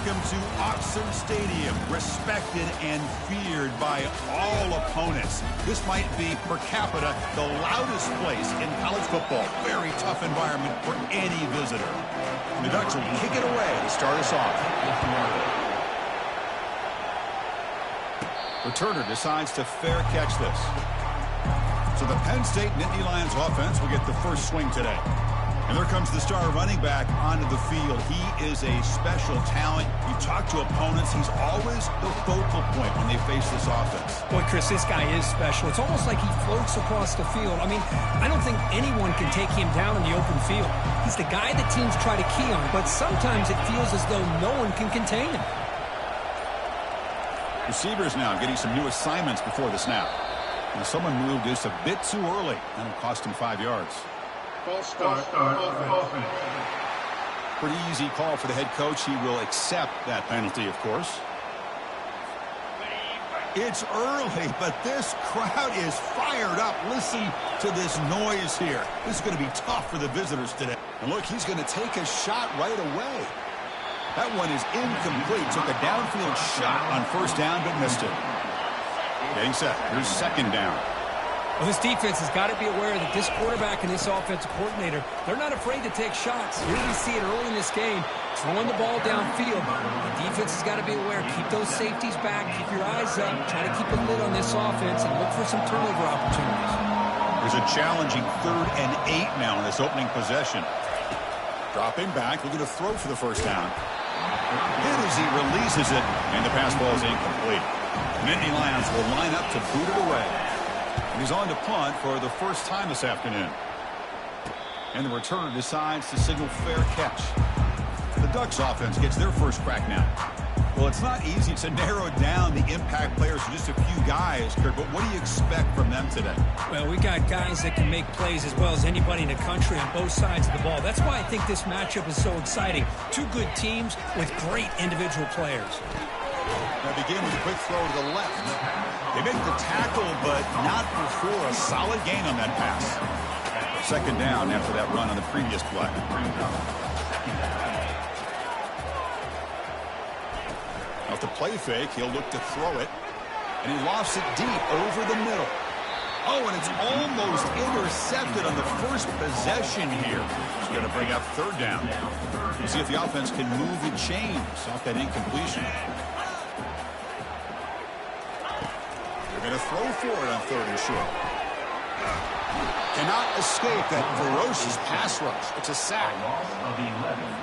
Welcome to Oxford Stadium, respected and feared by all opponents. This might be, per capita, the loudest place in college football. Very tough environment for any visitor. The Ducks will kick it away to start us off. Returner decides to fair catch this. So the Penn State Nittany Lions offense will get the first swing today. And there comes the star running back onto the field. He is a special talent. You talk to opponents, he's always the focal point when they face this offense. Boy, Chris, this guy is special. It's almost like he floats across the field. I mean, I don't think anyone can take him down in the open field. He's the guy that teams try to key on, but sometimes it feels as though no one can contain him. Receivers now getting some new assignments before the snap. And someone moved just a bit too early. That'll cost him 5 yards. Pretty easy call for the head coach. He will accept that penalty, of course. It's early, but this crowd is fired up. Listen to this noise here. This is going to be tough for the visitors today. And look, he's going to take a shot right away. That one is incomplete. Took a downfield shot on first down, but missed it. Getting set. Here's second down. Well, this defense has got to be aware that this quarterback and this offensive coordinator, they're not afraid to take shots. Here we see it early in this game, throwing the ball downfield. The defense has got to be aware. Keep those safeties back. Keep your eyes up. Try to keep a lid on this offense and look for some turnover opportunities. There's a challenging 3rd and 8 now in this opening possession. Dropping back, looking to throw for the first down. Hit as he releases it, and the pass ball is incomplete. Nittany Lions will line up to boot it away. And he's on to punt for the first time this afternoon. And the returner decides to signal fair catch. The Ducks offense gets their first crack now. Well, it's not easy to narrow down the impact players to just a few guys, Kurt, but what do you expect from them today? Well, we got guys that can make plays as well as anybody in the country on both sides of the ball. That's why I think this matchup is so exciting. Two good teams with great individual players. Now begin with a quick throw to the left. They make the tackle, but not before a solid gain on that pass. Second down after that run on the previous play. Off the play fake, he'll look to throw it. And he lofts it deep over the middle. Oh, and it's almost intercepted on the first possession here. He's going to bring up third down. We'll see if the offense can move the chains off that incompletion. They're going to throw for it on 3rd and short. Cannot escape that ferocious pass rush. It's a sack.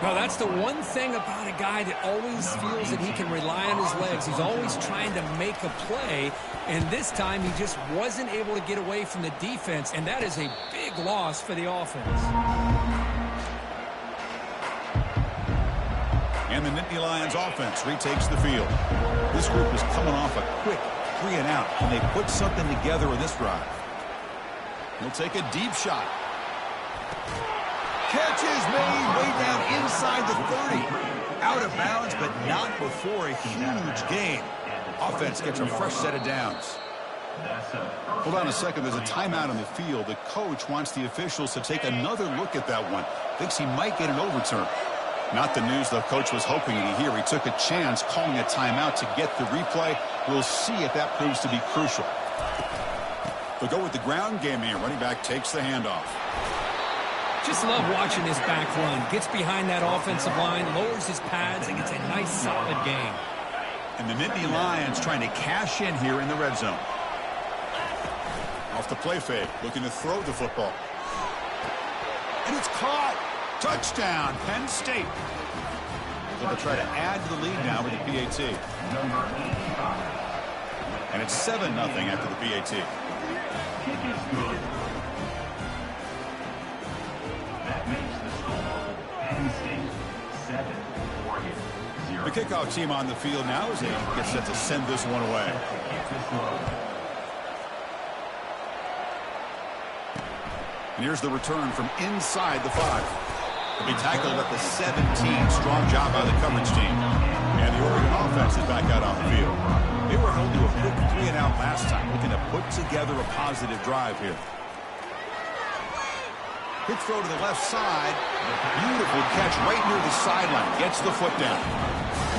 Well, that's the one thing about a guy that always feels that he can rely on his legs. He's always trying to make a play, and this time he just wasn't able to get away from the defense, and that is a big loss for the offense. And the Nittany Lions offense retakes the field. This group is coming off a quick 3 and out, and they put something together in this drive. He'll take a deep shot. Catch is made way down inside the 30. Out of bounds, but not before a huge gain. Offense gets a fresh set of downs. Hold on a second. There's a timeout on the field. The coach wants the officials to take another look at that one. Thinks he might get an overturn. Not the news the coach was hoping to hear. He took a chance calling a timeout to get the replay. We'll see if that proves to be crucial. They'll go with the ground game here. Running back takes the handoff. Just love watching this back run. Gets behind that offensive line, lowers his pads, and gets a nice solid gain. And the Nittany Lions trying to cash in here in the red zone. Off the play fake, looking to throw the football. And it's caught. Touchdown, Penn State. They'll try to add to the lead now with the PAT. And it's 7-0 after the PAT. That makes the score Penn State 7-0. The kickoff team on the field now as they get set to send this one away. And here's the return from inside the 5. He'll be tackled at the 17. Strong job by the coverage team. And the Oregon offense is back out on the field. They were held to a quick 3 and out last time, looking to put together a positive drive here. Quick throw to the left side. Beautiful catch right near the sideline. Gets the foot down.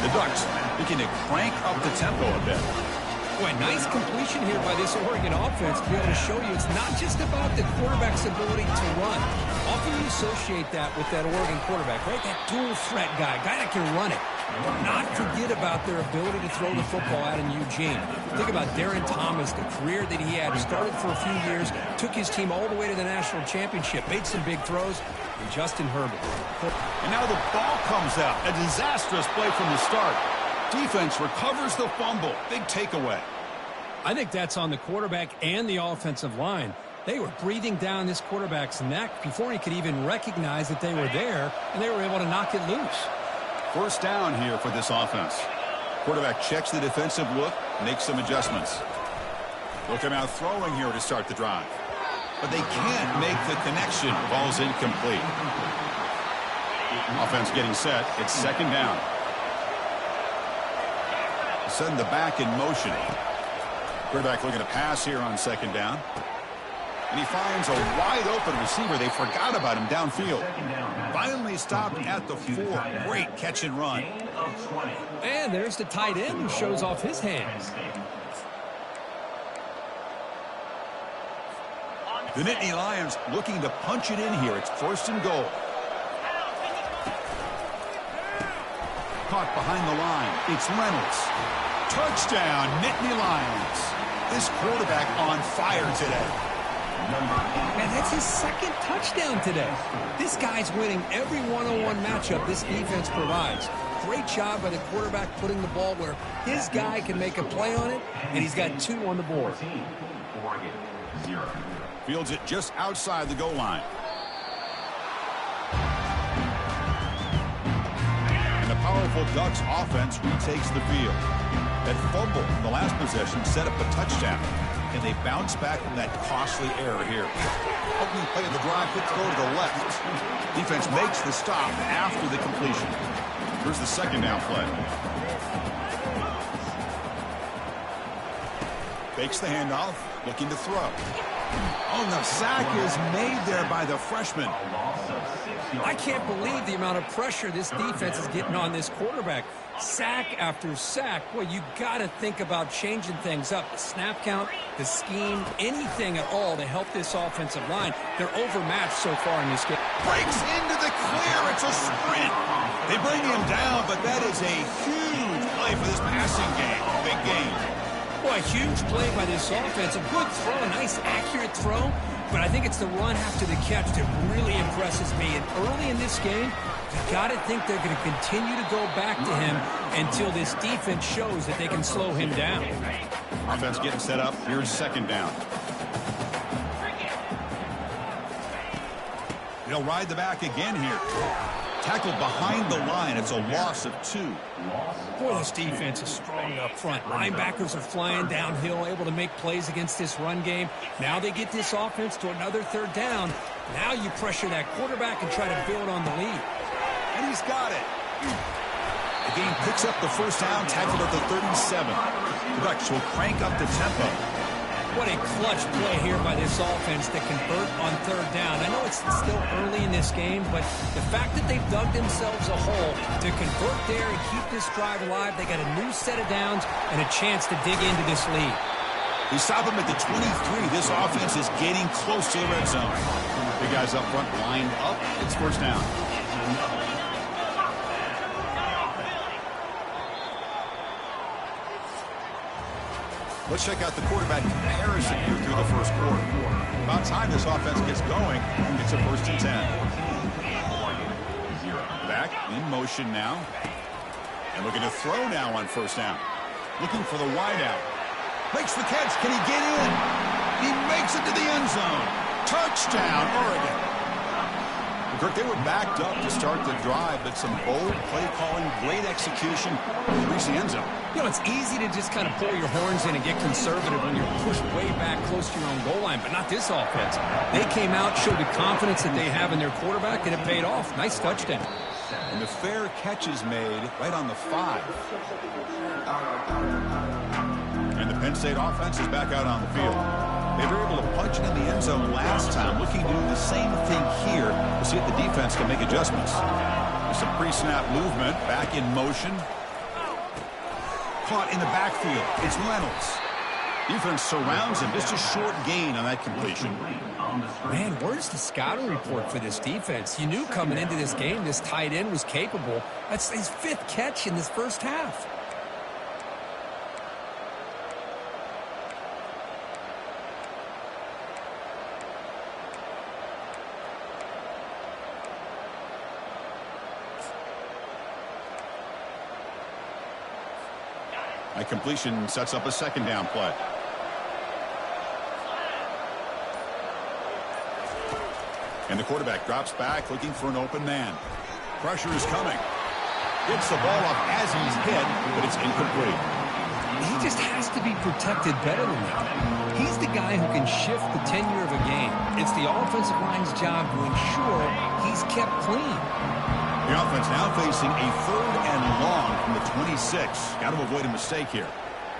The Ducks looking to crank up the tempo a bit. Boy, nice completion here by this Oregon offense to be able to show you it's not just about the quarterback's ability to run. Often you associate that with that Oregon quarterback, right? That dual threat guy that can run it. Not forget about their ability to throw the football out in Eugene. Think about Darren Thomas, the career that he had. Started for a few years, took his team all the way to the national championship, made some big throws, and Justin Herbert. And now the ball comes out. A disastrous play from the start. Defense recovers the fumble. Big takeaway. I think that's on the quarterback and the offensive line. They were breathing down this quarterback's neck before he could even recognize that they were there, and they were able to knock it loose. First down here for this offense. Quarterback checks the defensive look, makes some adjustments. They'll come out throwing here to start the drive. But they can't make the connection. Ball's incomplete. Offense getting set. It's second down. Send the back in motion. Quarterback looking to pass here on second down. And he finds a wide open receiver. They forgot about him downfield. Finally stopped at the 4. Great catch and run. And there's the tight end who shows off his hands. The Nittany Lions looking to punch it in here. It's first and goal. Caught behind the line. It's Reynolds. Touchdown, Nittany Lions. This quarterback on fire today. And that's his second touchdown today. This guy's winning every one-on-one matchup this defense provides. Great job by the quarterback putting the ball where his guy can make a play on it, and he's got 2 on the board. Fields it just outside the goal line. And the powerful Ducks offense retakes the field. That fumble in the last possession set up a touchdown. And they bounce back from that costly error here. Opening play of the drive, quick throw to the left. Defense makes the stop after the completion. Here's the second down play. Fakes the handoff, looking to throw. Oh, the sack is made there by the freshman. I can't believe the amount of pressure this defense is getting on this quarterback. Sack after sack. Well, you got to think about changing things up. The snap count, the scheme, anything at all to help this offensive line. They're overmatched so far in this game. Breaks into the clear. It's a sprint. They bring him down, but that is a huge play for this passing game. Big game. Boy, a huge play by this offense. A good throw, a nice accurate throw. But I think it's the run after the catch that really impresses me. And early in this game, you got to think they're going to continue to go back to him until this defense shows that they can slow him down. Offense getting set up. Here's second down. They'll ride the back again here. Tackled behind the line. It's a loss of 2. Boy, this defense is strong up front. Linebackers are flying downhill, able to make plays against this run game. Now they get this offense to another third down. Now you pressure that quarterback and try to build on the lead. And he's got it. The game picks up the first down, tackled at the 37. The Ducks will crank up the tempo. What a clutch play here by this offense to convert on third down. I know it's still early in this game, but the fact that they've dug themselves a hole to convert there and keep this drive alive, they got a new set of downs and a chance to dig into this lead. We stop them at the 23. This offense is getting close to the red zone. Big guys up front lined up. It's first down. Let's check out the quarterback comparison here through the first quarter. About time this offense gets going. It's a first and 10. Back in motion now. And looking to throw now on first down. Looking for the wideout. Makes the catch. Can he get in? He makes it to the end zone. Touchdown, Oregon. Kirk, they were backed up to start the drive, but some bold play calling, great execution, reach the end zone. You know, it's easy to just kind of pull your horns in and get conservative when you're pushed way back close to your own goal line, but not this offense. They came out, showed the confidence that they have in their quarterback, and it paid off. Nice touchdown. And the fair catch is made right on the 5. And the Penn State offense is back out on the field. They were able to punch it in the end zone last time, looking to do the same thing here to see if the defense can make adjustments. There's some pre-snap movement, back in motion. Caught in the backfield. It's Reynolds. Defense surrounds him. Just a short gain on that completion. Man, where's the scouting report for this defense? You knew coming into this game this tight end was capable. That's his 5th catch in this first half. A completion sets up a second down play. And the quarterback drops back looking for an open man. Pressure is coming. Gets the ball up as he's hit, but it's incomplete. He just has to be protected better than that. He's the guy who can shift the tenure of a game. It's the offensive line's job to ensure he's kept clean. The offense now facing a 3rd and long from the 26. Got to avoid a mistake here.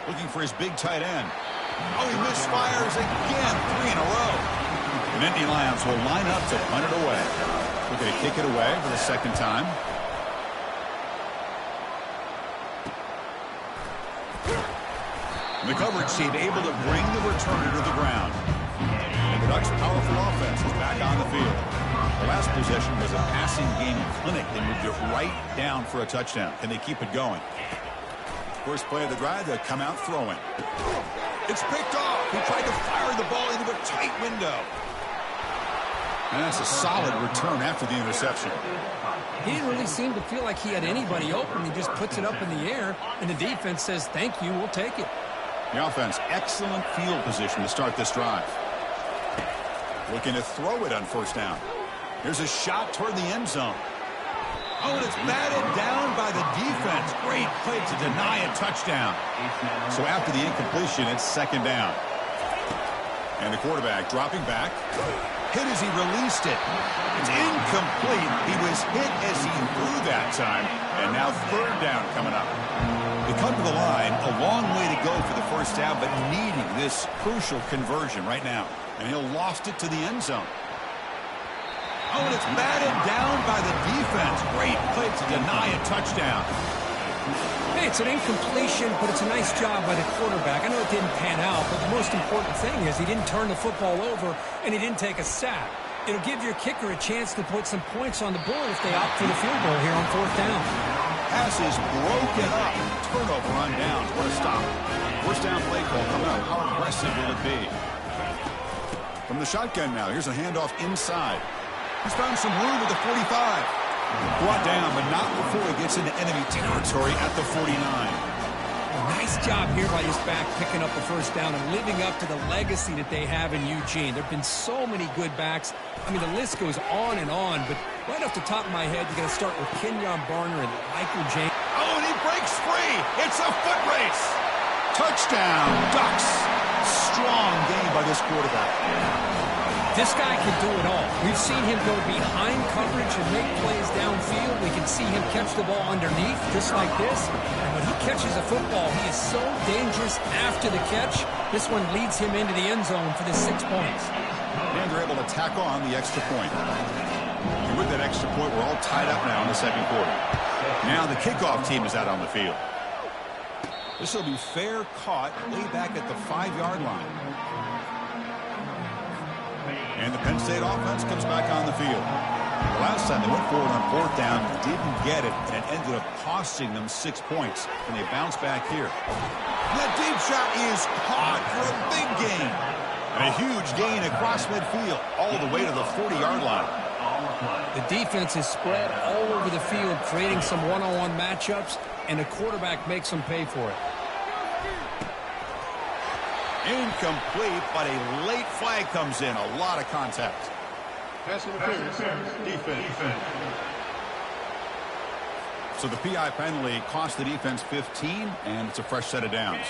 Looking for his big tight end. Oh, he misfires again. 3 in a row. The Nittany Lions will line up to punt it away. We're going to kick it away for the second time. The coverage team able to bring the returner to the ground. And the Ducks' powerful offense is back on the field. The last possession was a passing game clinic. They moved it right down for a touchdown. Can they keep it going? First play of the drive, they'll come out throwing. It's picked off. He tried to fire the ball into a tight window. And that's a solid return after the interception. He didn't really seem to feel like he had anybody open. He just puts it up in the air, and the defense says, thank you, we'll take it. The offense, excellent field position to start this drive. Looking to throw it on first down. Here's a shot toward the end zone. Oh, and it's batted down by the defense. Great play to deny a touchdown. So after the incompletion, it's second down. And the quarterback dropping back. Hit as he released it. It's incomplete. He was hit as he threw that time. And now third down coming up. They come to the line, a long way to go for the first down, but needing this crucial conversion right now. And he'll lost it to the end zone. Oh, and it's batted down by the defense. Great play to deny a touchdown. Hey, it's an incompletion, but it's a nice job by the quarterback. I know it didn't pan out, but the most important thing is he didn't turn the football over, and he didn't take a sack. It'll give your kicker a chance to put some points on the board if they opt for the field goal here on fourth down. Pass is broken up. Turnover on downs. What a stop. First down play call coming up. How aggressive will it be? From the shotgun now, here's a handoff inside. He's found some room at the 45. Brought down, but not before he gets into enemy territory at the 49. Nice job here by this back picking up the first down and living up to the legacy that they have in Eugene. There have been so many good backs. I mean, the list goes on, but right off the top of my head, you're going to start with Kenyon Barner and Michael James. Oh, and he breaks free. It's a foot race. Touchdown, Ducks. Strong game by this quarterback. This guy can do it all. We've seen him go behind coverage and make plays downfield. We can see him catch the ball underneath, just like this. And when he catches a football, he is so dangerous after the catch. This one leads him into the end zone for the 6 points. And they're able to tack on the extra point. And with that extra point, we're all tied up now in the second quarter. Now the kickoff team is out on the field. This will be fair caught way back at the 5-yard line. And the Penn State offense comes back on the field. The last time they went forward on fourth down, didn't get it, and it ended up costing them 6 points. And they bounce back here. And that deep shot is caught for a big gain. And a huge gain across midfield, all the way to the 40-yard line. The defense is spread all over the field, creating some one-on-one matchups, and the quarterback makes them pay for it. Incomplete, but a late flag comes in. A lot of contact. Pass interference. Defense. So the PI penalty cost the defense 15, and it's a fresh set of downs.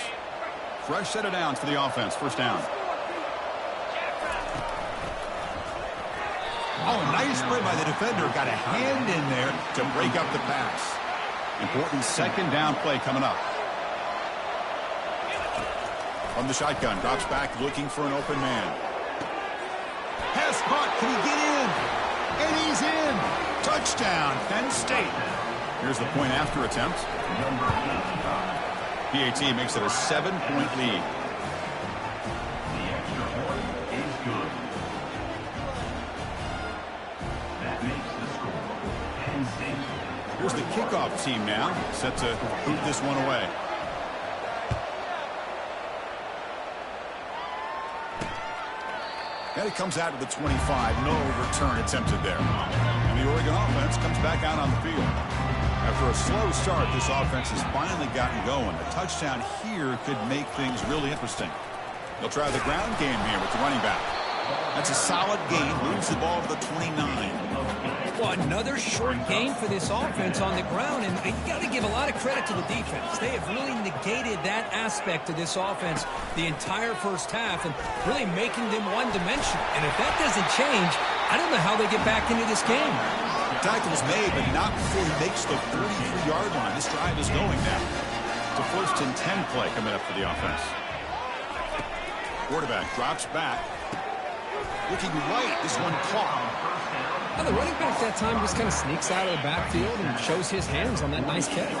Fresh set of downs for the offense. First down. Oh, nice play by the defender. Got a hand in there to break up the pass. Important second down play coming up. From the shotgun, drops back looking for an open man. Pass caught. Can he get in? And he's in. Touchdown, Penn State. Here's the point after attempt. PAT makes it a 7-point lead. The extra point is good. That makes the score Penn State. Here's the kickoff team now, set to boot this one away. And it comes out to the 25. No return attempted there. And the Oregon offense comes back out on the field. After a slow start, this offense has finally gotten going. A touchdown here could make things really interesting. They'll try the ground game here with the running back. That's a solid gain. Moves the ball to the 29. Well, another short gain for this offense on the ground, and you got to give a lot of credit to the defense. They have really negated that aspect of this offense the entire first half and really making them one-dimensional. And if that doesn't change, I don't know how they get back into this game. Tackle's made, but not before he makes the 43-yard line. This drive is going now. It's a 1st and 10 play coming up for the offense. Quarterback drops back. Looking right. This one caught. Now, the running back that time just kind of sneaks out of the backfield and shows his hands on that nice catch.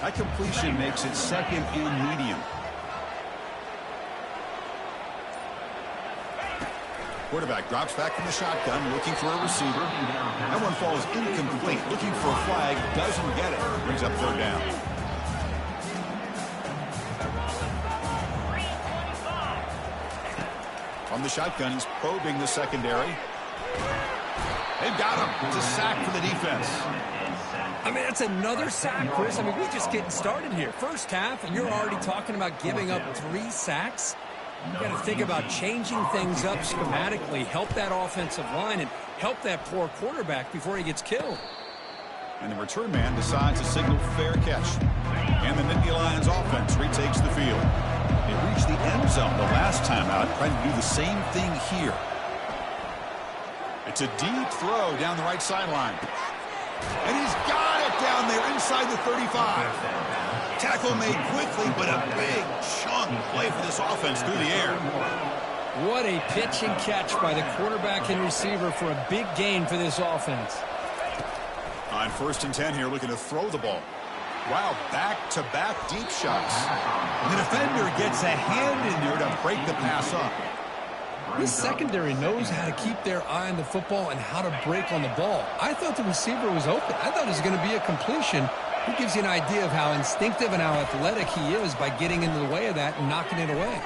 That completion makes it 2nd and medium. Quarterback drops back from the shotgun, looking for a receiver. That one falls incomplete. Looking for a flag, doesn't get it. Brings up 3rd down. From the shotgun, he's probing the secondary. They've got him. It's a sack for the defense. I mean, that's another sack, Chris. I mean, we're just getting started here. First half, and you're already talking about giving up 3 sacks. You got to think about changing things up schematically, help that offensive line, and help that poor quarterback before he gets killed. And the return man decides to signal fair catch. And the Nittany Lions offense retakes the field. They reached the end zone the last time out, trying to do the same thing here. It's a deep throw down the right sideline. And he's got it down there inside the 35. Tackle made quickly, but a big chunk play for this offense through the air. What a pitch and catch by the quarterback and receiver for a big gain for this offense. On 1st and 10 here, looking to throw the ball. Wow, back-to-back deep shots. And the defender gets a hand in there to break the pass up. This secondary knows how to keep their eye on the football and how to break on the ball. I thought the receiver was open. I thought it was going to be a completion. It gives you an idea of how instinctive and how athletic he is by getting into the way of that and knocking it away.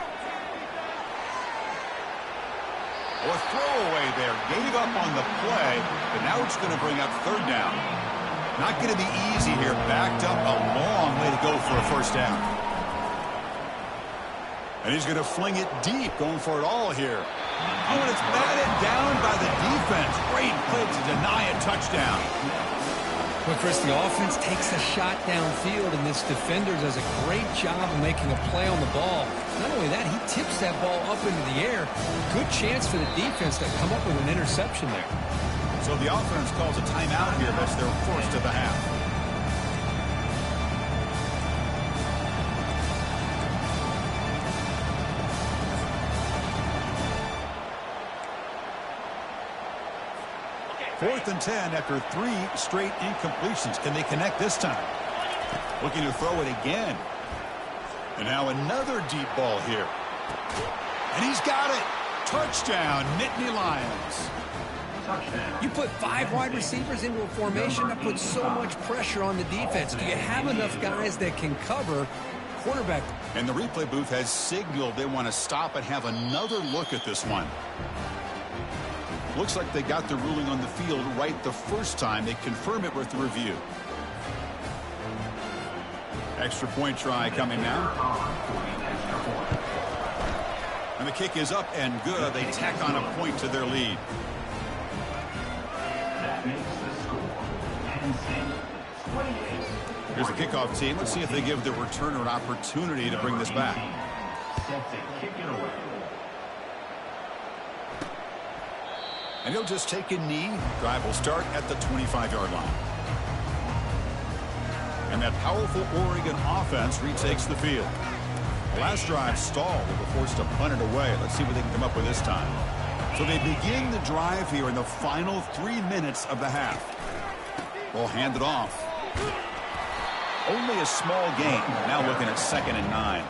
Well, a throwaway there. Gave up on the play, but now it's going to bring up 3rd down. Not going to be easy here. Backed up a long way to go for a 1st down. And he's going to fling it deep, going for it all here. Oh, and it's batted down by the defense. Great play to deny a touchdown. But Chris, the offense takes a shot downfield, and this defender does a great job of making a play on the ball. Not only that, he tips that ball up into the air. Good chance for the defense to come up with an interception there. So the offense calls a timeout here. That's their 1st of the half. Fourth and 10 after 3 straight incompletions. Can they connect this time? Looking to throw it again. And now another deep ball here. And he's got it. Touchdown, Nittany Lions. You put 5 wide receivers into a formation, that puts so much pressure on the defense. Do you have enough guys that can cover quarterback? And the replay booth has signaled they want to stop and have another look at this one. Looks like they got the ruling on the field right the first time. They confirm it with the review. Extra point try coming now. And the kick is up and good. They tack on a point to their lead. That makes the score Penn State 28. Here's the kickoff team. Let's see if they give the returner an opportunity to bring this back. Set to kick it away. And he'll just take a knee. Drive will start at the 25-yard line. And that powerful Oregon offense retakes the field. The last drive stalled. They were forced to punt it away. Let's see what they can come up with this time. So they begin the drive here in the final 3 minutes of the half. Ball handed off. Only a small gain. Now looking at 2nd and 9.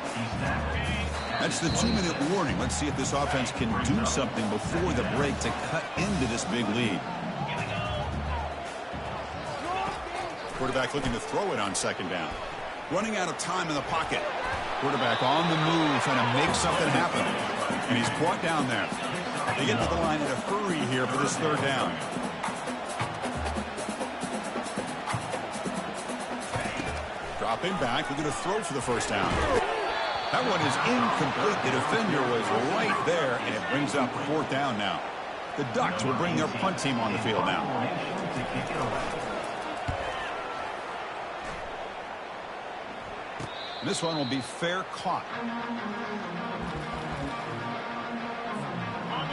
That's the 2-minute warning. Let's see if this offense can do something before the break to cut into this big lead. Quarterback looking to throw it on 2nd down. Running out of time in the pocket. Quarterback on the move, trying to make something happen. And he's brought down there. They get to the line in a hurry here for this 3rd down. Dropping back, looking to throw for the 1st down. That one is incomplete. The defender was right there, and it brings up 4th down now. The Ducks will bring their punt team on the field now. This one will be fair caught.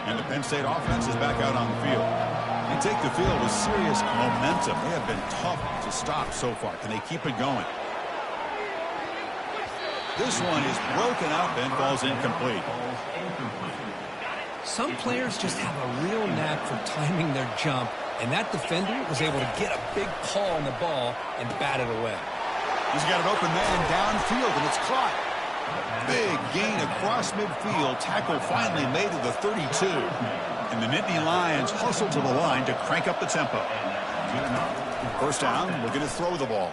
And the Penn State offense is back out on the field. They take the field with serious momentum. They have been tough to stop so far. Can they keep it going? This one is broken up and falls incomplete. Some players just have a real knack for timing their jump, and that defender was able to get a big paw on the ball and bat it away. He's got an open man downfield, and it's caught. Big gain across midfield. Tackle finally made to the 32. And the Nittany Lions hustle to the line to crank up the tempo. 1st down, looking to throw the ball.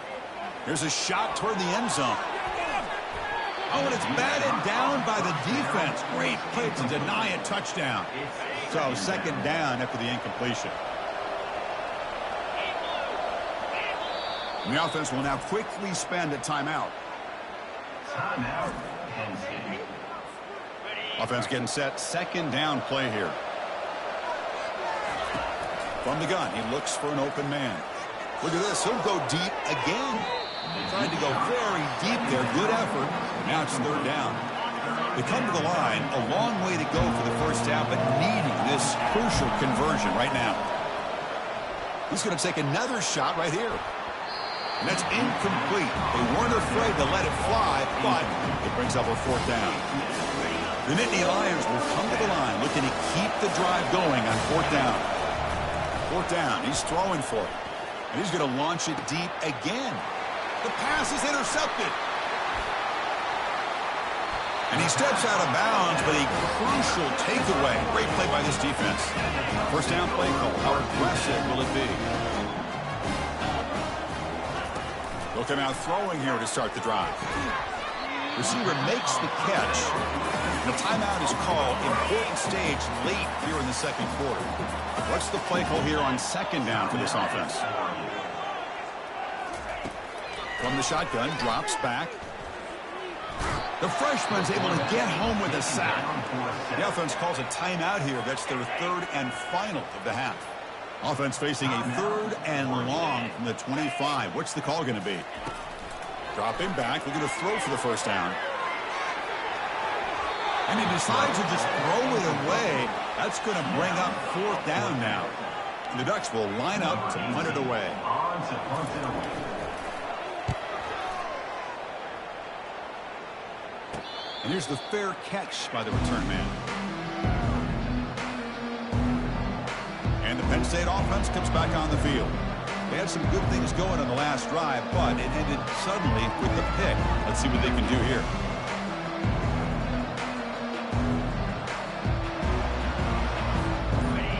Here's a shot toward the end zone. Oh, and it's batted down by the defense. Great play to deny a touchdown. So 2nd down after the incompletion. The offense will now quickly spend a timeout. Timeout, Penn State. Offense getting set. 2nd down play here. From the gun, he looks for an open man. Look at this. He'll go deep again. Trying to go very deep there. Good effort. Now it's 3rd down. They come to the line. A long way to go for the 1st down, but needing this crucial conversion right now. He's going to take another shot right here. And that's incomplete. They weren't afraid to let it fly, but it brings up a 4th down. The Nittany Lions will come to the line looking to keep the drive going on 4th down. 4th down. He's throwing for it. And he's going to launch it deep again. The pass is intercepted. And he steps out of bounds, but a crucial takeaway. Great play by this defense. 1st down play call. How aggressive will it be? They'll come out throwing here to start the drive. Receiver makes the catch. And a timeout is called. Important stage late here in the 2nd quarter. What's the play call here on 2nd down for this offense? From the shotgun, drops back. The freshman's able to get home with a sack. The offense calls a timeout here. That's their 3rd and final of the half. Offense facing a 3rd and long from the 25. What's the call going to be? Dropping back. We're going to throw for the 1st down. And he decides to just throw it away. That's going to bring up 4th down now. And the Ducks will line up to punt it away. And here's the fair catch by the return man. And the Penn State offense comes back on the field. They had some good things going on the last drive, but it ended suddenly with the pick. Let's see what they can do here.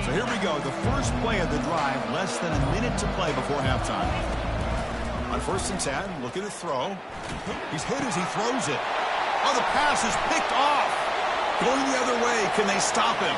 So here we go. The first play of the drive, less than a minute to play before halftime. On 1st and 10, looking to throw. He's hit as he throws it. Oh, the pass is picked off. Going the other way. Can they stop him?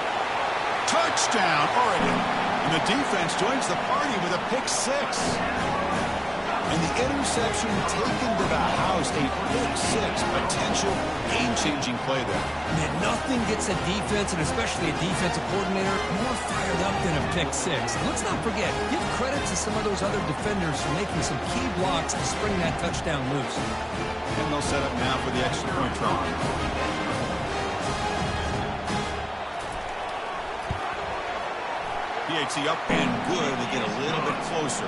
Touchdown, Oregon. And the defense joins the party with a pick 6. And the interception taken to the house. A pick 6. Potential game-changing play there. Man, nothing gets a defense, and especially a defensive coordinator, more fired up than a pick 6. And let's not forget, give credit to some of those other defenders for making some key blocks to spring that touchdown loose. And they'll set up now for the extra point try. PAT up and good to get a little bit closer.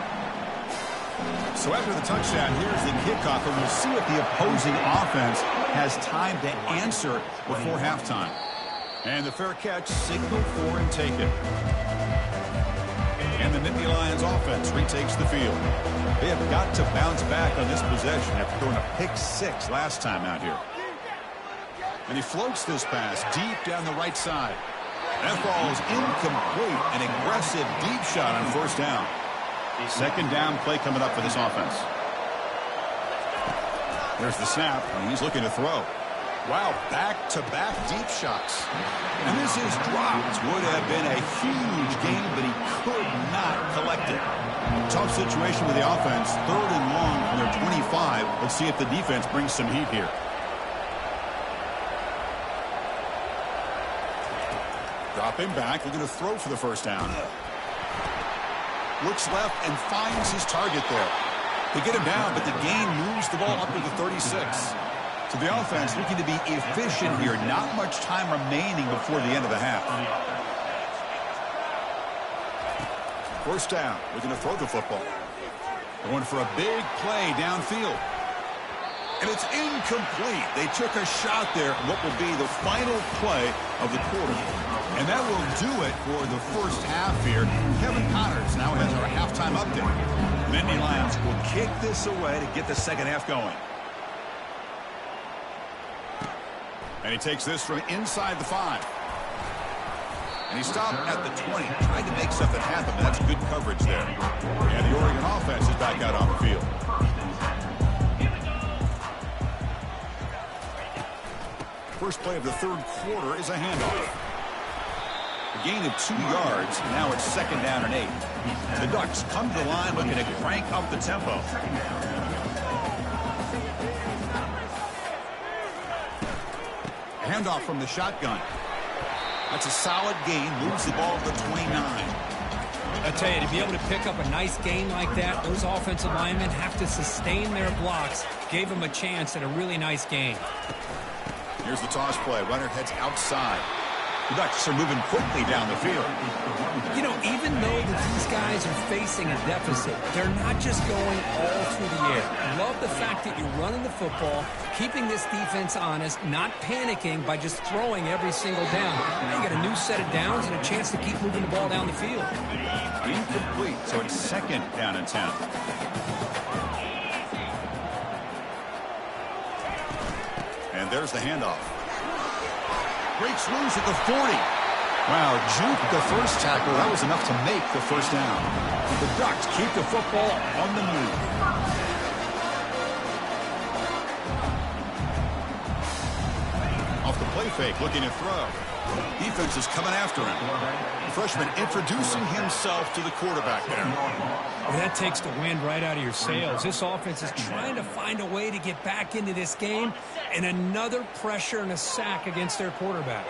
So after the touchdown, here's the kickoff, and we'll see if the opposing offense has time to answer before halftime. And the fair catch, signal for and take it. And the Nittany Lions offense retakes the field. They have got to bounce back on this possession after throwing a pick-6 last time out here. And he floats this pass deep down the right side. That ball is incomplete. An aggressive deep shot on first down. Second down play coming up for this offense. There's the snap, and he's looking to throw. Wow, back-to-back deep shots. And this is dropped. Would have been a huge gain, but he could not collect it. Tough situation with the offense. Third and long from their 25. Let's see if the defense brings some heat here. Dropping back, looking to throw for the first down. Looks left and finds his target there. They get him down, but the gain moves the ball up to the 36. So the offense looking to be efficient here. Not much time remaining before the end of the half. First down, looking to throw the football. Going for a big play downfield. And it's incomplete. They took a shot there, what will be the final play of the quarter. And that will do it for the first half here. Kevin Connors now has our halftime update. Nittany Lions will kick this away to get the second half going. And he takes this from inside the 5. And he stopped at the 20, tried to make something happen, but that's good coverage there. And the Oregon offense is back out on the field. First play of the third quarter is a handoff. A gain of 2 yards. Now it's second down and 8. The Ducks come to the line looking to crank up the tempo. Handoff from the shotgun. That's a solid gain. Moves the ball to the 29. I tell you, to be able to pick up a nice gain like that, those offensive linemen have to sustain their blocks. Gave them a chance at a really nice gain. Here's the toss play. Runner heads outside. The Ducks are moving quickly down the field. You know, even though that these guys are facing a deficit, they're not just going all through the air. Love the fact that you're running the football, keeping this defense honest, not panicking by just throwing every single down. Now you got a new set of downs and a chance to keep moving the ball down the field. Incomplete, so it's second down and 10. And there's the handoff. Breaks loose at the 40. Wow, juke the first tackle. That was enough to make the first down. The Ducks keep the football on the move. Off the play fake, looking to throw. Defense is coming after him. The freshman introducing himself to the quarterback there. Well, that takes the wind right out of your sails. This offense is trying to find a way to get back into this game, and another pressure and a sack against their quarterback.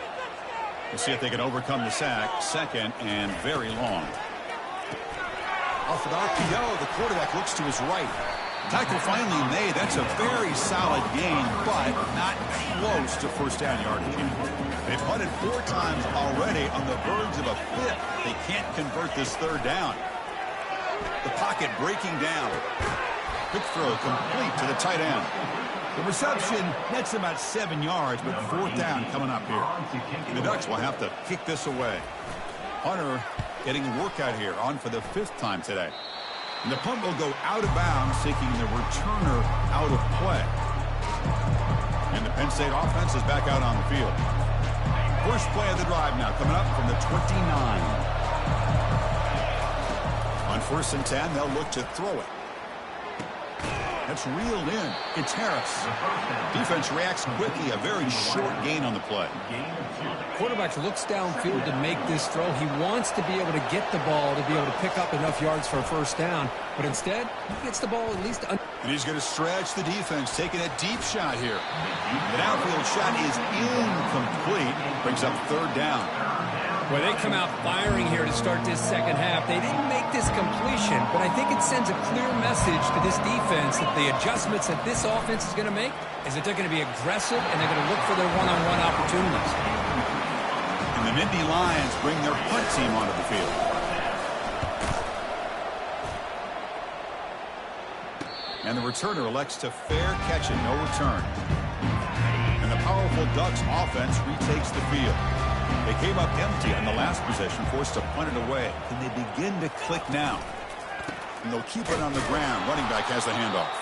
We'll see if they can overcome the sack. Second and very long. Off an RPO, the quarterback looks to his right. Tackle finally made. That's a very solid gain, but not close to first down yardage. They've punted 4 times already, on the verge of a 5th. They can't convert this third down. The pocket breaking down. Quick throw complete to the tight end. The reception, that's about 7 yards, but fourth down coming up here. The Ducks will have to kick this away. Hunter getting a workout here, on for the 5th time today. And the punt will go out of bounds, taking the returner out of play. And the Penn State offense is back out on the field. First play of the drive now, coming up from the 29. On first and 10, they'll look to throw it. That's reeled in. It's Harris. Defense reacts quickly. A very short gain on the play. Quarterback looks downfield to make this throw. He wants to be able to get the ball to be able to pick up enough yards for a first down. But instead, he gets the ball at least. And he's going to stretch the defense, taking a deep shot here. The downfield shot is incomplete. Brings up third down. Well, they come out firing here to start this second half. They didn't make this completion, but I think it sends a clear message to this defense that the adjustments that this offense is going to make is that they're going to be aggressive and they're going to look for their one-on-one opportunities. And the Nittany Lions bring their punt team onto the field. And the returner elects to fair catch it, no return. And the powerful Ducks offense retakes the field. They came up empty on the last possession, forced to punt it away. Can they begin to click now? And they'll keep it on the ground. Running back has the handoff.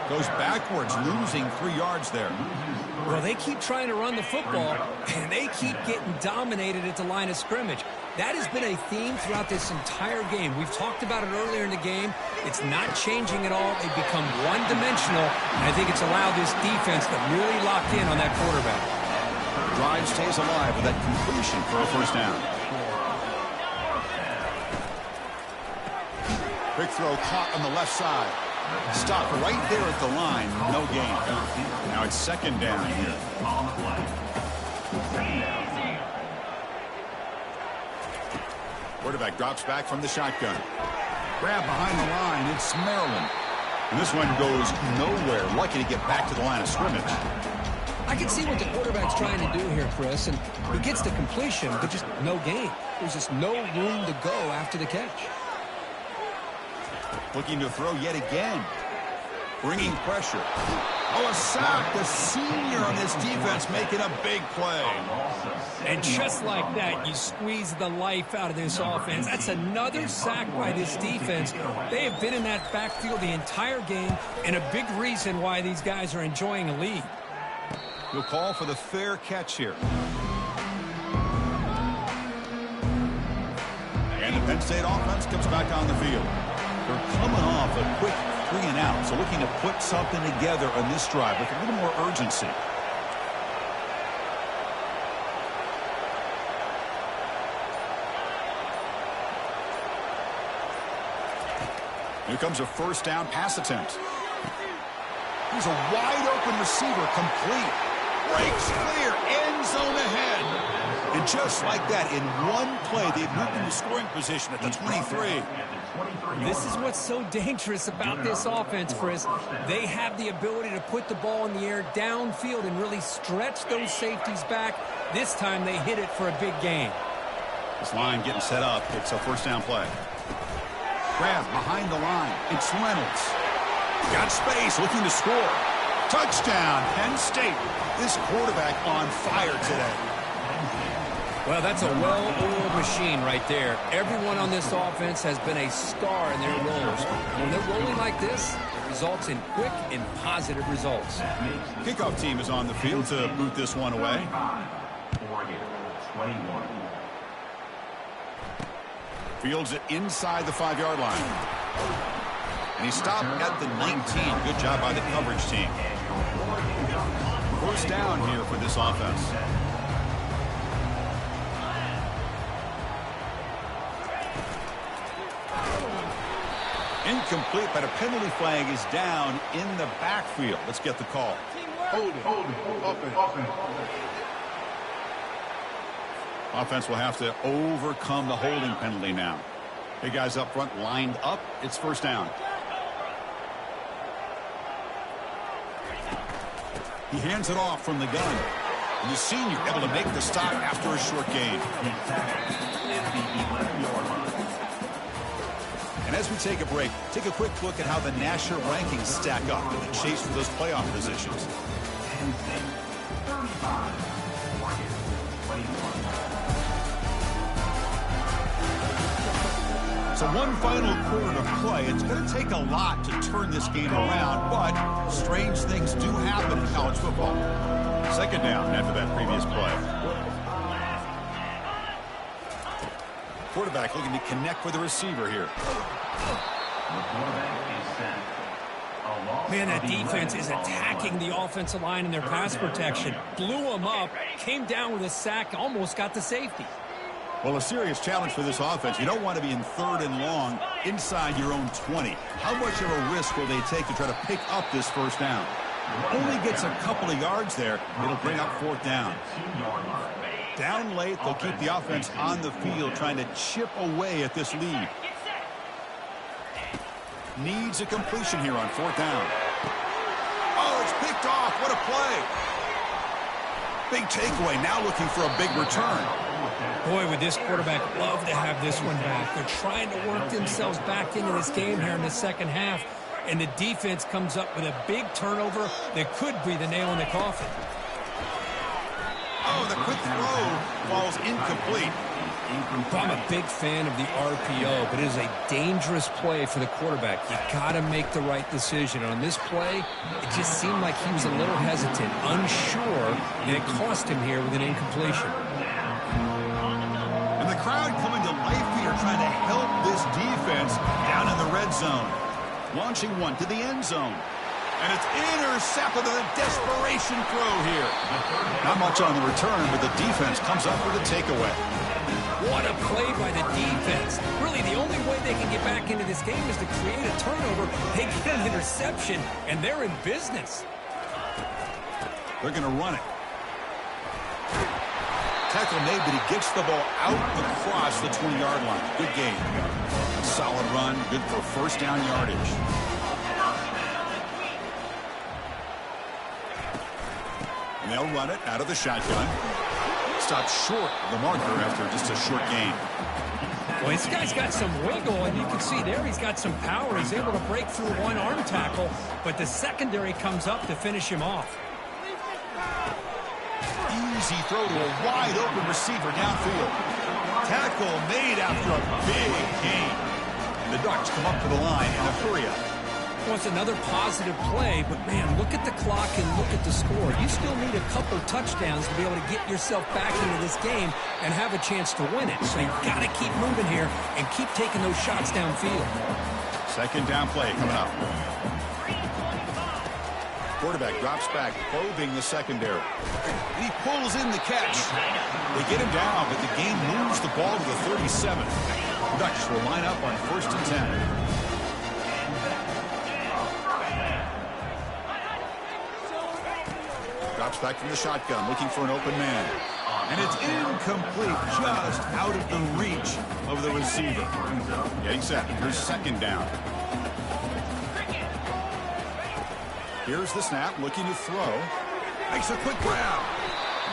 Goes backwards, losing 3 yards there. Well, they keep trying to run the football, and they keep getting dominated at the line of scrimmage. That has been a theme throughout this entire game. We've talked about it earlier in the game. It's not changing at all. They've become one-dimensional, and I think it's allowed this defense to really lock in on that quarterback. Drive stays alive with that completion for a first down. Quick throw caught on the left side. Stop right there at the line. No gain. Now it's second down. Quarterback drops back from the shotgun. Grab behind the line. It's Maryland. And this one goes nowhere. Lucky to get back to the line of scrimmage. I can see what the quarterback's trying to do here, Chris, and he gets the completion, but just no gain. There's just no room to go after the catch. Looking to throw yet again. Bringing pressure. Oh, a sack. The senior on this defense making a big play. And just like that, you squeeze the life out of this offense. That's another sack by this defense. They have been in that backfield the entire game, and a big reason why these guys are enjoying a lead. We'll call for the fair catch here. And the Penn State offense comes back on the field. They're coming off a quick 3-and-out, so looking to put something together on this drive with a little more urgency. Here comes a first down pass attempt. He's a wide-open receiver, complete. Breaks clear, end zone ahead. And just like that, in one play, they've moved into scoring position at the 23. This is what's so dangerous about this offense, Chris. They have the ability to put the ball in the air downfield and really stretch those safeties back. This time they hit it for a big gain. This line getting set up. It's a first down play. Grab behind the line. It's Reynolds. Got space, looking to score. Touchdown, Penn State. This quarterback on fire today. Well, that's a well-oiled machine right there. Everyone on this offense has been a star in their roles. When they're rolling like this, it results in quick and positive results. Kickoff team is on the field to boot this one away. Fields it inside the 5-yard line. And he stopped at the 19. Good job by the coverage team. First down here for this offense. Incomplete, but a penalty flag is down in the backfield. Let's get the call. Hold it. Offense will have to overcome the holding penalty now. Hey, guys up front lined up. It's first down. He hands it off from the gun. And the senior able to make the stop after a short gain. And as we take a break, take a quick look at how the national rankings stack up in the chase for those playoff positions. So one final quarter to play. It's going to take a lot to turn this game around, but strange things do happen in college football. Second down after that previous play. Quarterback looking to connect with the receiver here. Man, that defense is attacking the offensive line in their pass protection. Blew them up, came down with a sack, almost got the safety. Well, a serious challenge for this offense. You don't want to be in 3rd and long inside your own 20. How much of a risk will they take to try to pick up this first down? Only gets a couple of yards there. It'll bring up 4th down. Down late, they'll keep the offense on the field trying to chip away at this lead. Needs a completion here on 4th down. Oh, it's picked off. What a play. Big takeaway. Now looking for a big return. Boy, would this quarterback love to have this one back. They're trying to work themselves back into this game here in the second half. and the defense comes up with a big turnover that could be the nail in the coffin. Oh, the quick throw falls incomplete. I'm a big fan of the RPO, but it is a dangerous play for the quarterback. You got to make the right decision. On this play, it just seemed like he was a little hesitant, unsure, and it cost him here with an incompletion. And the crowd coming to life here, trying to help this defense down in the red zone. Launching one to the end zone. And it's intercepted with a desperation throw here. Not much on the return, but the defense comes up with a takeaway. What a play by the defense. Really, the only way they can get back into this game is to create a turnover. They get an interception, and they're in business. They're going to run it. Tackle made, but he gets the ball out across the 20-yard line. Good game. Solid run, good for first down yardage. And they'll run it out of the shotgun. Stopped short of the marker after just a short gain. Well, this guy's got some wiggle, and you can see there he's got some power. He's able to break through one arm tackle, but the secondary comes up to finish him off. Easy throw to a wide-open receiver downfield. Tackle made after a big gain. And the Ducks come up to the line in a hurry-up. Well, it's another positive play, but, man, look at the clock and look at the score. You still need a couple touchdowns to be able to get yourself back into this game and have a chance to win it. So you've got to keep moving here and keep taking those shots downfield. Second down play coming up. Quarterback drops back, probing the secondary. And he pulls in the catch. They get him down, but the game moves the ball to the 37. Ducks will line up on 1st and 10. Drops back from the shotgun, looking for an open man. And it's incomplete, just out of the reach of the receiver. Getting set. Here's second down. Here's the snap, looking to throw. Makes a quick grab.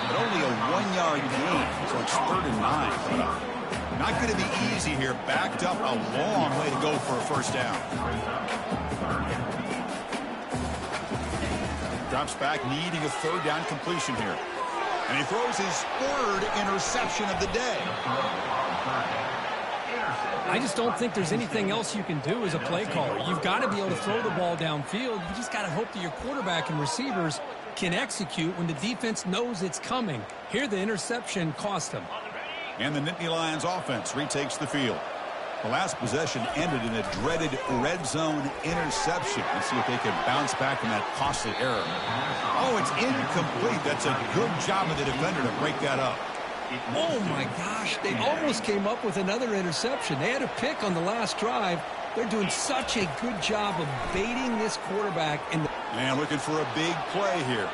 But only a 1-yard gain, so it's 3rd and 9 coming up. Not going to be easy here. Backed up a long way to go for a first down. Drops back, needing a 3rd down completion here. And he throws his 3rd interception of the day. I just don't think there's anything else you can do as a play caller. You've got to be able to throw the ball downfield. You just got to hope that your quarterback and receivers can execute when the defense knows it's coming. Here, the interception cost him. And the Nittany Lions offense retakes the field. The last possession ended in a dreaded red zone interception. Let's see if they can bounce back from that costly error. Oh, it's incomplete. That's a good job of the defender to break that up. Oh, my gosh. They almost came up with another interception. They had a pick on the last drive. They're doing such a good job of baiting this quarterback. And looking for a big play here.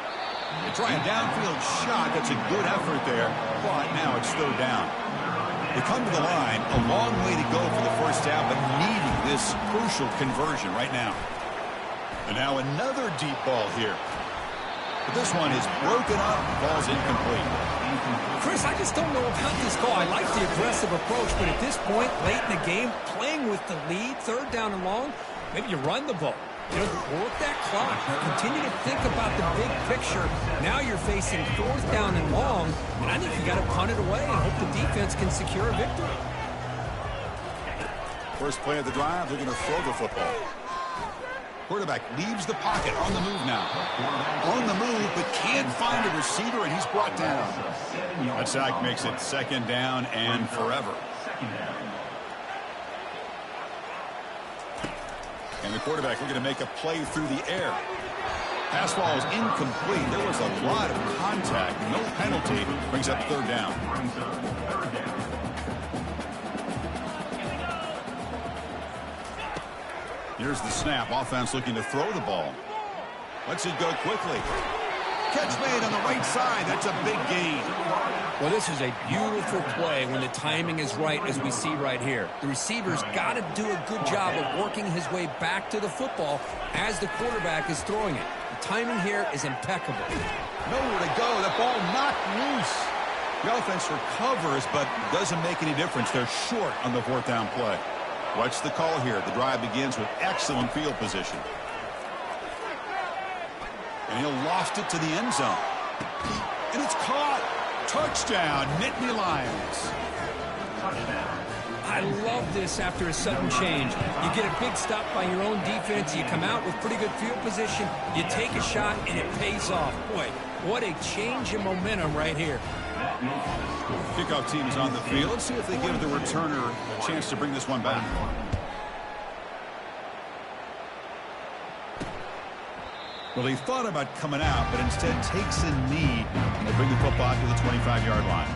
They try a downfield shot. That's a good effort there. But now it's 3rd down. They come to the line, a long way to go for the first down, but needing this crucial conversion right now. And now another deep ball here. But this one is broken up, falls incomplete. Chris, I just don't know about this call. I like the aggressive approach, but at this point, late in the game, playing with the lead, 3rd down and long, maybe you run the ball. You know, work that clock. Continue to think about the big picture. Now you're facing 4th down and long, and I think you got to punt it away and hope the defense can secure a victory. First play of the drive, they're going to throw the football. Quarterback leaves the pocket, on the move now. On the move, but can't find a receiver, and he's brought down. That sack makes it 2nd down and forever. And the quarterback looking to make a play through the air. Pass ball is incomplete. There was a lot of contact. No penalty. Brings up 3rd down. Here's the snap. Offense looking to throw the ball. Lets it go quickly. Catch made on the right side. That's a big gain. Well, this is a beautiful play when the timing is right, as we see right here. The receiver's got to do a good job of working his way back to the football as the quarterback is throwing it. The timing here is impeccable. Nowhere to go. The ball knocked loose. The offense recovers, but doesn't make any difference. They're short on the 4th down play. What's the call here? The drive begins with excellent field position. And he'll loft it to the end zone. And it's caught. Touchdown, Nittany Lions. I love this after a sudden change. You get a big stop by your own defense. You come out with pretty good field position. You take a shot, and it pays off. Boy, what a change in momentum right here. Kickoff team is on the field. Let's see if they give the returner a chance to bring this one back. Well, he thought about coming out, but instead takes a knee and they bring the football to the 25-yard line.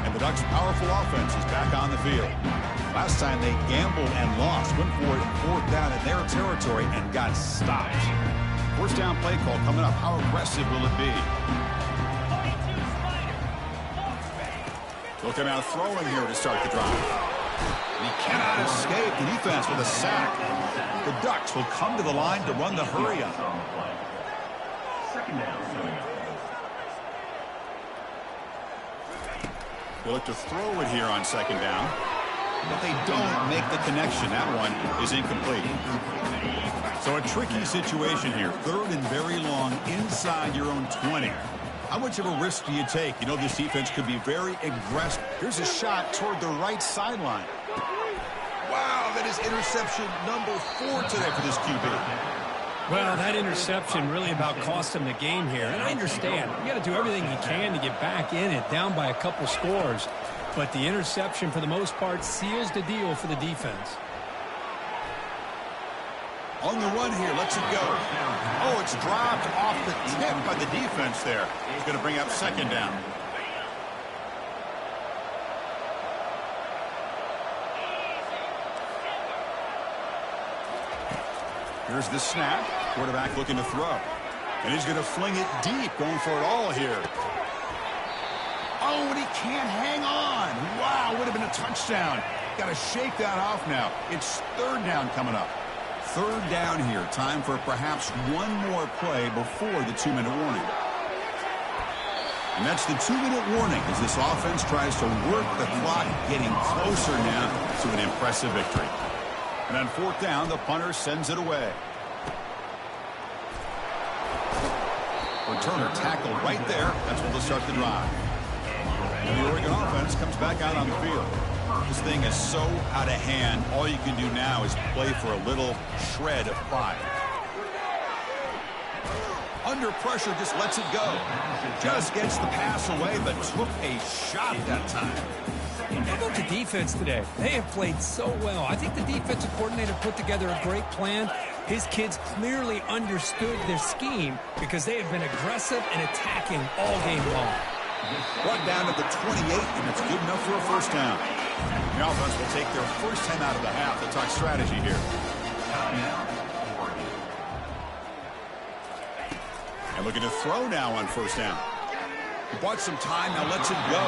And the Ducks' powerful offense is back on the field. Last time they gambled and lost, went for it 4th down in their territory and got stopped. First down play call coming up. How aggressive will it be? They'll come out throwing here to start the drive. And he cannot escape the defense with a sack. The Ducks will come to the line to run the hurry up. They look to throw it here on 2nd down. But they don't make the connection. That one is incomplete. So a tricky situation here. 3rd and very long inside your own 20. How much of a risk do you take? You know this defense could be very aggressive. Here's a shot toward the right sideline. Wow, that is interception number 4 today for this QB. Well, that interception really about cost him the game here. And I understand. You got to do everything you can to get back in it, down by a couple scores. But the interception, for the most part, seals the deal for the defense. On the run here, lets it go. Oh, it's dropped off the tip by the defense there. It's going to bring up 2nd down. Here's the snap. Quarterback looking to throw. And he's going to fling it deep, going for it all here. Oh, and he can't hang on. Wow, would have been a touchdown. Got to shake that off now. It's 3rd down coming up. 3rd down here. Time for perhaps one more play before the 2-minute warning. And that's the 2-minute warning as this offense tries to work the clock, getting closer now to an impressive victory. And on 4th down, the punter sends it away. Returner tackled right there. That's what will start the drive. And the Oregon offense comes back out on the field. This thing is so out of hand. All you can do now is play for a little shred of pride. Under pressure, just lets it go. Just gets the pass away, but took a shot that time. How about the defense today? They have played so well. I think the defensive coordinator put together a great plan. His kids clearly understood their scheme because they have been aggressive and attacking all game long. Brought down to the 28, and it's good enough for a 1st down. The offense will take their first 10 out of the half. They'll talk strategy here. And looking to throw now on 1st down. He bought some time, now lets it go.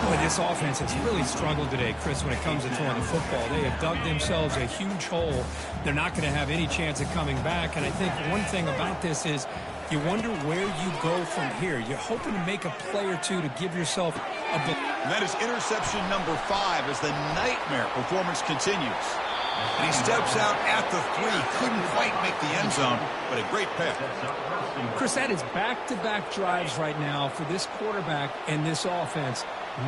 Boy, this offense has really struggled today, Chris, when it comes to throwing the football. They have dug themselves a huge hole. They're not going to have any chance of coming back. And I think one thing about this is you wonder where you go from here. You're hoping to make a play or two to give yourself a... And that is interception number 5 as the nightmare performance continues. And he steps out at the 3. Couldn't quite make the end zone, but a great pick. Chris, that is back-to-back drives right now for this quarterback and this offense.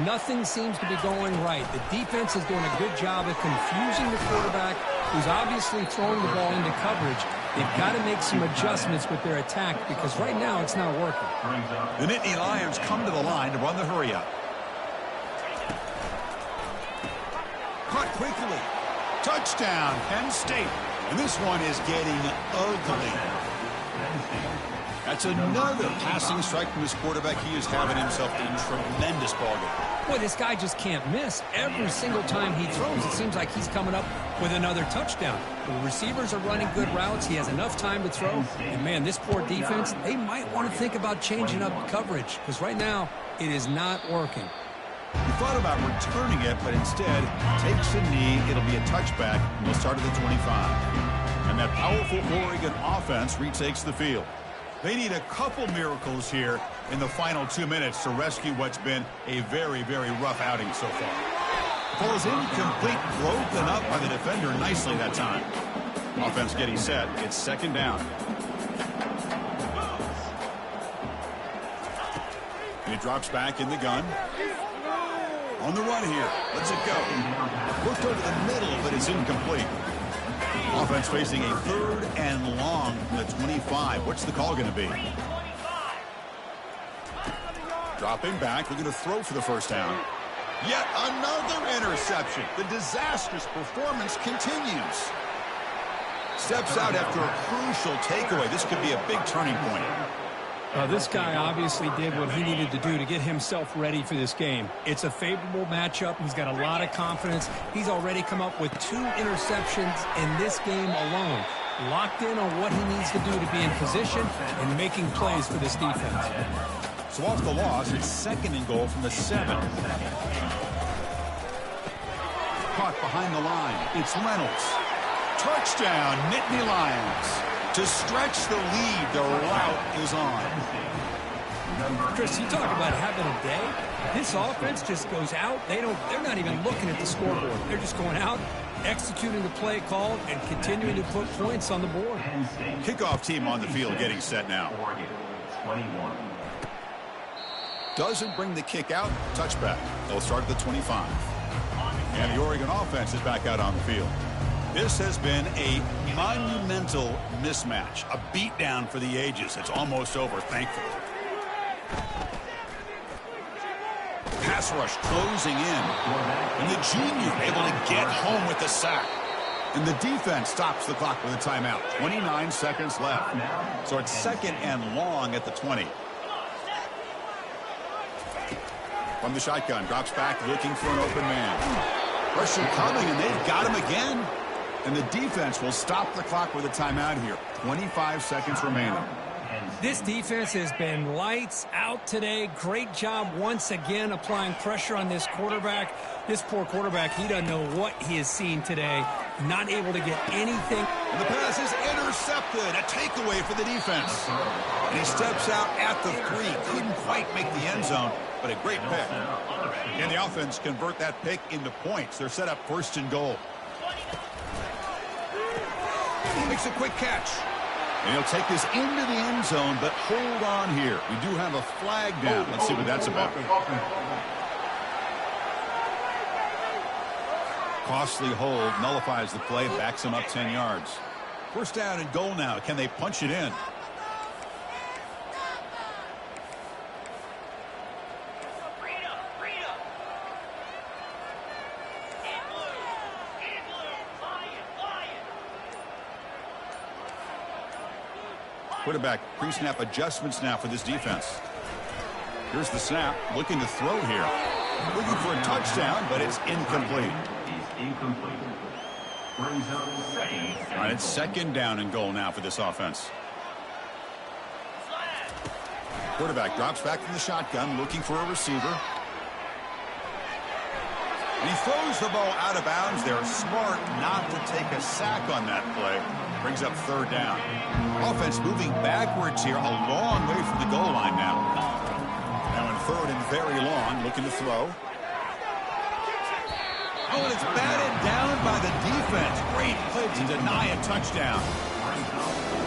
Nothing seems to be going right. The defense is doing a good job of confusing the quarterback, who's obviously throwing the ball into coverage. They've got to make some adjustments with their attack because right now it's not working. The Nittany Lions come to the line to run the hurry-up. Caught quickly. Touchdown, Penn State. And this one is getting ugly. That's another passing strike from this quarterback. He is having himself a tremendous ballgame. Boy, this guy just can't miss. Every single time he throws, it seems like he's coming up with another touchdown. The receivers are running good routes. He has enough time to throw. And, man, this poor defense, they might want to think about changing up coverage because right now it is not working. He thought about returning it, but instead takes a knee. It'll be a touchback, and we'll start at the 25. And that powerful Oregon offense retakes the field. They need a couple miracles here in the final 2 minutes to rescue what's been a very, very rough outing so far. Ball is incomplete, broken up by the defender nicely that time. Offense getting set. It's second down. And he drops back in the gun. On the run here. Let's it go. Looked over the middle, but it's incomplete. Offense facing a third and long from the 25. What's the call going to be? Dropping back. We're going to throw for the first down. Yet another interception. The disastrous performance continues. Steps out after a crucial takeaway. This could be a big turning point. This guy obviously did what he needed to do to get himself ready for this game. It's a favorable matchup. He's got a lot of confidence. He's already come up with 2 interceptions in this game alone. Locked in on what he needs to do to be in position and making plays for this defense. So off the loss, it's second and goal from the 7. Caught behind the line. It's Reynolds. Touchdown, Nittany Lions. To stretch the lead, the route is on. Chris, you talk about having a day. This offense just goes out. They're not even looking at the scoreboard. They're just going out, executing the play called, and continuing to put points on the board. Kickoff team on the field getting set now. Doesn't bring the kick out. Touchback. They'll start at the 25. And the Oregon offense is back out on the field. This has been a monumental mismatch, a beatdown for the ages. It's almost over, thankfully. Pass rush closing in. And the junior able to get home with the sack. And the defense stops the clock with a timeout. 29 seconds left. So it's second and long at the 20. From the shotgun, drops back looking for an open man. Pressure coming, and they've got him again. And the defense will stop the clock with a timeout here. 25 seconds remaining. This defense has been lights out today. Great job once again applying pressure on this quarterback. This poor quarterback, he doesn't know what he has seen today. Not able to get anything. And the pass is intercepted. A takeaway for the defense. And he steps out at the 3. Couldn't quite make the end zone, but a great pick. And the offense convert that pick into points. They're set up first and goal. Makes a quick catch. And he'll take this into the end zone, but hold on here. We do have a flag down. Let's see what that's about. Costly hold, nullifies the play, backs him up 10 yards. First down and goal now. Can they punch it in? Quarterback pre-snap adjustments now for this defense. Here's the snap, looking to throw here. Looking for a touchdown, but it's incomplete. All right, it's second down and goal now for this offense. Quarterback drops back from the shotgun, looking for a receiver. And he throws the ball out of bounds there. Smart not to take a sack on that play. Brings up third down. Offense moving backwards here, a long way from the goal line now. Now in third and very long, looking to throw. Oh, and it's batted down by the defense. Great play to deny a touchdown.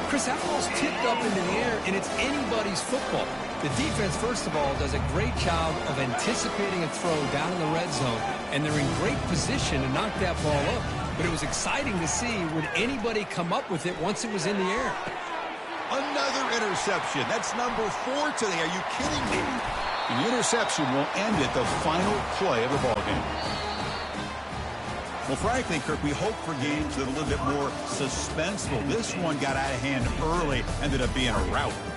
Chris, that ball's tipped up into the air, and it's anybody's football. The defense, first of all, does a great job of anticipating a throw down in the red zone, and they're in great position to knock that ball up. But it was exciting to see, would anybody come up with it once it was in the air? Another interception. That's number 4 today. Are you kidding me? And the interception will end it, the final play of the ballgame. Well, frankly, Kirk, we hope for games that are a little bit more suspenseful. This one got out of hand early, ended up being a rout.